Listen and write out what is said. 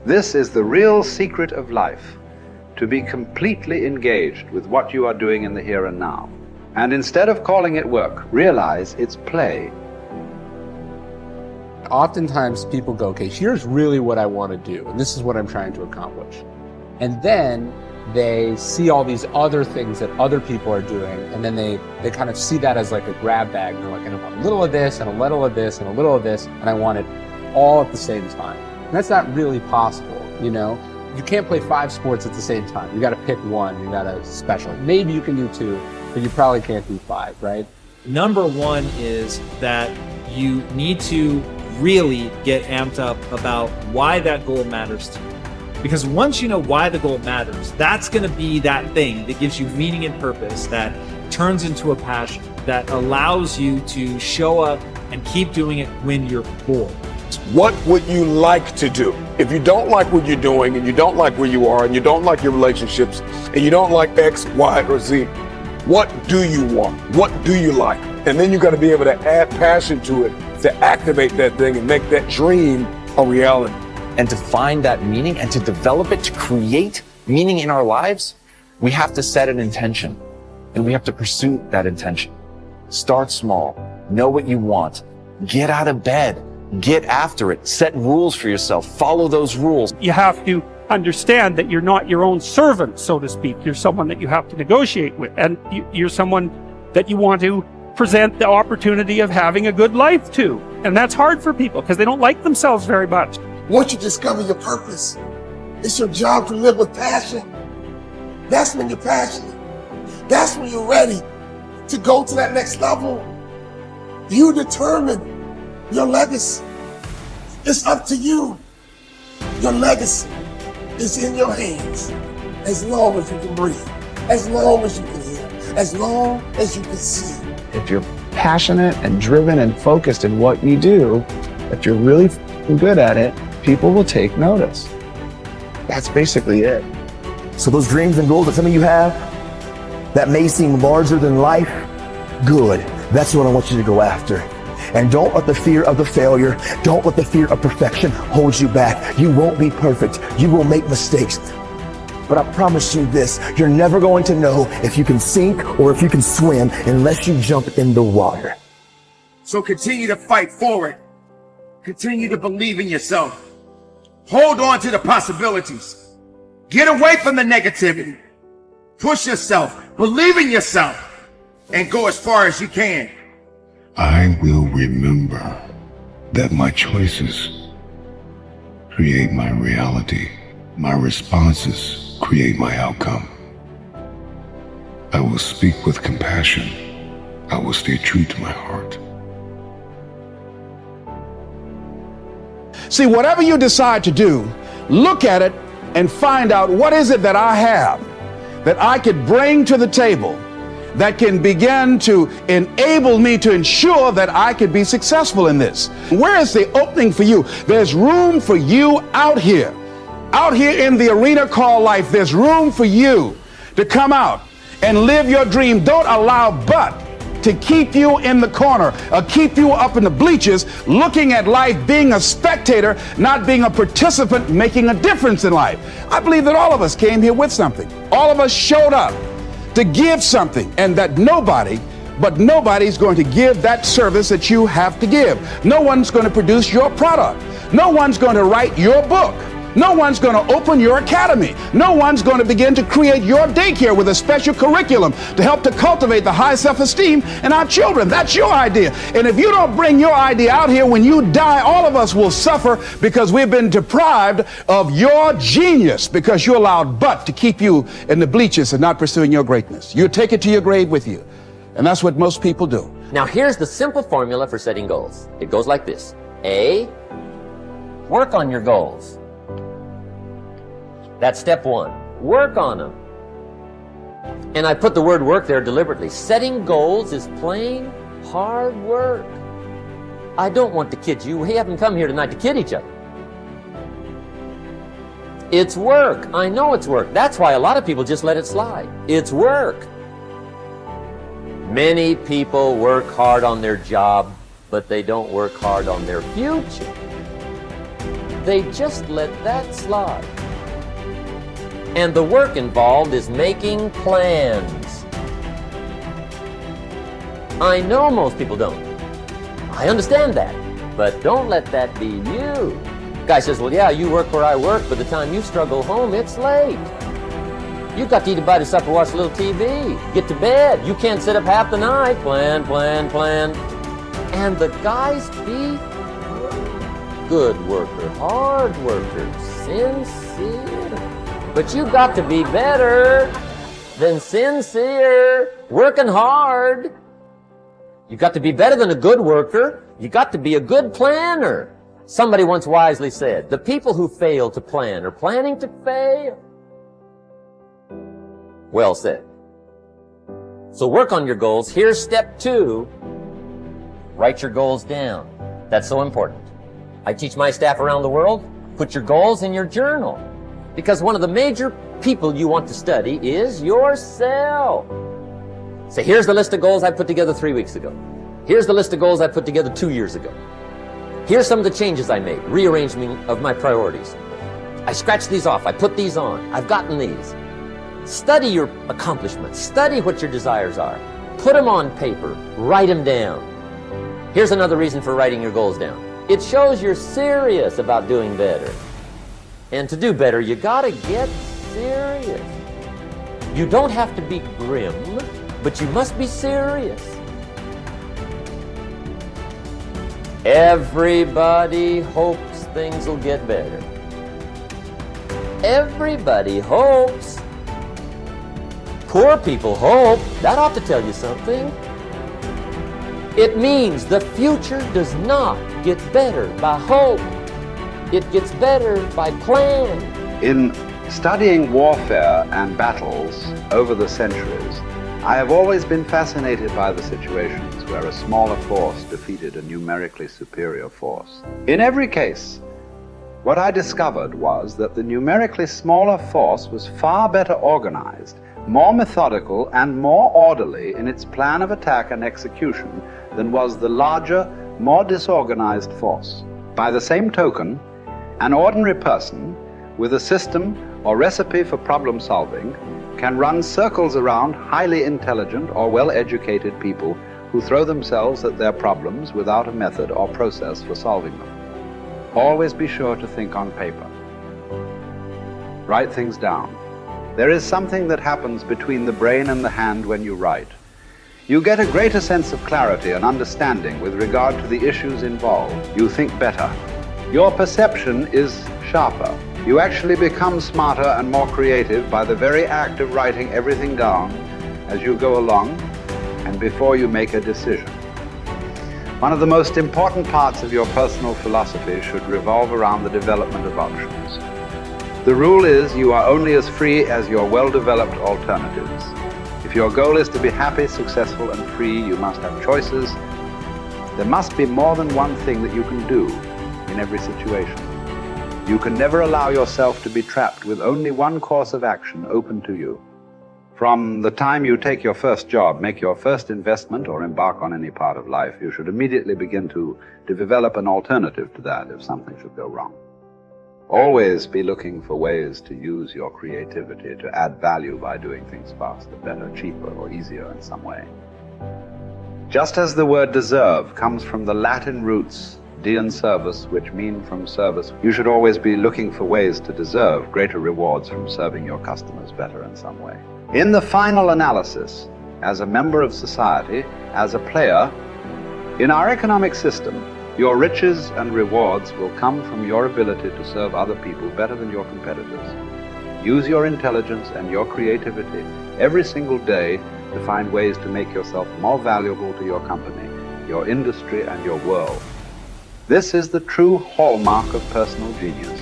This is the real secret of life, to be completely engaged with what you are doing in the here and now. And instead of calling it work, realize it's play. Oftentimes people go, okay, here's really what I want to do, and this is what I'm trying to accomplish. And then they see all these other things that other people are doing, and then they kind of see that as like a grab bag. And they're like, I want a little of this, and a little of this, and a little of this, and I want it all at the same time. And that's not really possible, you know? You can't play 5 sports at the same time. You got to pick one, you got to special. Maybe you can do 2, but you probably can't do 5, right? Number 1 is that you need to really get amped up about why that goal matters to you. Because once you know why the goal matters, that's going to be that thing that gives you meaning and purpose, that turns into a passion, that allows you to show up and keep doing it when you're bored. What would you like to do? If you don't like what you're doing, and you don't like where you are, and you don't like your relationships, and you don't like X, Y, or Z, what do you want? What do you like? And then you got to be able to add passion to it to activate that thing and make that dream a reality. And to find that meaning and to develop it, to create meaning in our lives, we have to set an intention and we have to pursue that intention. Start small, know what you want, get out of bed, get after it, set rules for yourself, follow those rules. You have to understand that you're not your own servant, so to speak. You're someone that you have to negotiate with, and you're someone that you want to present the opportunity of having a good life to. And that's hard for people because they don't like themselves very much. Once you discover your purpose, it's your job to live with passion. That's when you're passionate. That's when you're ready to go to that next level. You determine your legacy. It's up to you. Your legacy is in your hands. As long as you can breathe, as long as you can hear, as long as you can see. If you're passionate and driven and focused in what you do, if you're really good at it, people will take notice. That's basically it. So those dreams and goals that some of you have that may seem larger than life, good. That's what I want you to go after. And don't let the fear of the failure, don't let the fear of perfection hold you back. You won't be perfect. You will make mistakes. But I promise you this, you're never going to know if you can sink or if you can swim unless you jump in the water. So continue to fight forward. Continue to believe in yourself. Hold on to the possibilities. Get away from the negativity. Push yourself, believe in yourself, and go as far as you can. I will remember that my choices create my reality. My responses create my outcome. I will speak with compassion. I will stay true to my heart. See, whatever you decide to do, look at it and find out what is it that I have that I could bring to the table that can begin to enable me to ensure that I could be successful in this. Where is the opening for you? There's room for you out here in the arena called life. There's room for you to come out and live your dream. Don't allow but to keep you in the corner or keep you up in the bleachers looking at life, being a spectator, not being a participant, making a difference in life. I believe that all of us came here with something. All of us showed up to give something, and that nobody's going to give that service that you have to give. No one's going to produce your product. No one's going to write your book. No one's going to open your academy. No one's going to begin to create your daycare with a special curriculum to help to cultivate the high self-esteem in our children. That's your idea. And if you don't bring your idea out here, when you die, all of us will suffer because we've been deprived of your genius because you allowed but to keep you in the bleachers and not pursuing your greatness. You take it to your grave with you. And that's what most people do. Now here's the simple formula for setting goals. It goes like this. A, work on your goals. That's step 1. Work on them. And I put the word work there deliberately. Setting goals is plain hard work. I don't want to kid you. We haven't come here tonight to kid each other. It's work. I know it's work. That's why a lot of people just let it slide. It's work. Many people work hard on their job, but they don't work hard on their future. They just let that slide. And the work involved is making plans. I know most people don't. I understand that. But don't let that be you. Guy says, well, yeah, you work where I work. By the time you struggle home, it's late. You've got to eat a bite of supper, watch a little TV, get to bed. You can't sit up half the night. Plan, plan, plan. And the guys be good worker, hard worker, sincere. But you've got to be better than sincere, working hard. You've got to be better than a good worker. You've got to be a good planner. Somebody once wisely said, the people who fail to plan are planning to fail. Well said. So work on your goals. Here's step 2. Write your goals down. That's so important. I teach my staff around the world, put your goals in your journal. Because one of the major people you want to study is yourself. So here's the list of goals I put together 3 weeks ago. Here's the list of goals I put together 2 years ago. Here's some of the changes I made, rearrangement of my priorities. I scratched these off, I put these on, I've gotten these. Study your accomplishments, study what your desires are. Put them on paper, write them down. Here's another reason for writing your goals down. It shows you're serious about doing better. And to do better, you gotta get serious. You don't have to be grim, but you must be serious. Everybody hopes things will get better. Everybody hopes. Poor people hope. That ought to tell you something. It means the future does not get better by hope. It gets better by plan. In studying warfare and battles over the centuries, I have always been fascinated by the situations where a smaller force defeated a numerically superior force. In every case, what I discovered was that the numerically smaller force was far better organized, more methodical, and more orderly in its plan of attack and execution than was the larger, more disorganized force. By the same token, an ordinary person with a system or recipe for problem solving can run circles around highly intelligent or well-educated people who throw themselves at their problems without a method or process for solving them. Always be sure to think on paper. Write things down. There is something that happens between the brain and the hand when you write. You get a greater sense of clarity and understanding with regard to the issues involved. You think better. Your perception is sharper. You actually become smarter and more creative by the very act of writing everything down as you go along and before you make a decision. One of the most important parts of your personal philosophy should revolve around the development of options. The rule is you are only as free as your well-developed alternatives. If your goal is to be happy, successful, and free, you must have choices. There must be more than one thing that you can do in every situation. You can never allow yourself to be trapped with only one course of action open to you. From the time you take your first job, make your first investment, or embark on any part of life, you should immediately begin to develop an alternative to that if something should go wrong. Always be looking for ways to use your creativity to add value by doing things faster, better, cheaper, or easier in some way. Just as the word deserve comes from the Latin roots de and servus, which mean from service, you should always be looking for ways to deserve greater rewards from serving your customers better in some way. In the final analysis, as a member of society, as a player, in our economic system, your riches and rewards will come from your ability to serve other people better than your competitors. Use your intelligence and your creativity every single day to find ways to make yourself more valuable to your company, your industry, and your world. This is the true hallmark of personal genius.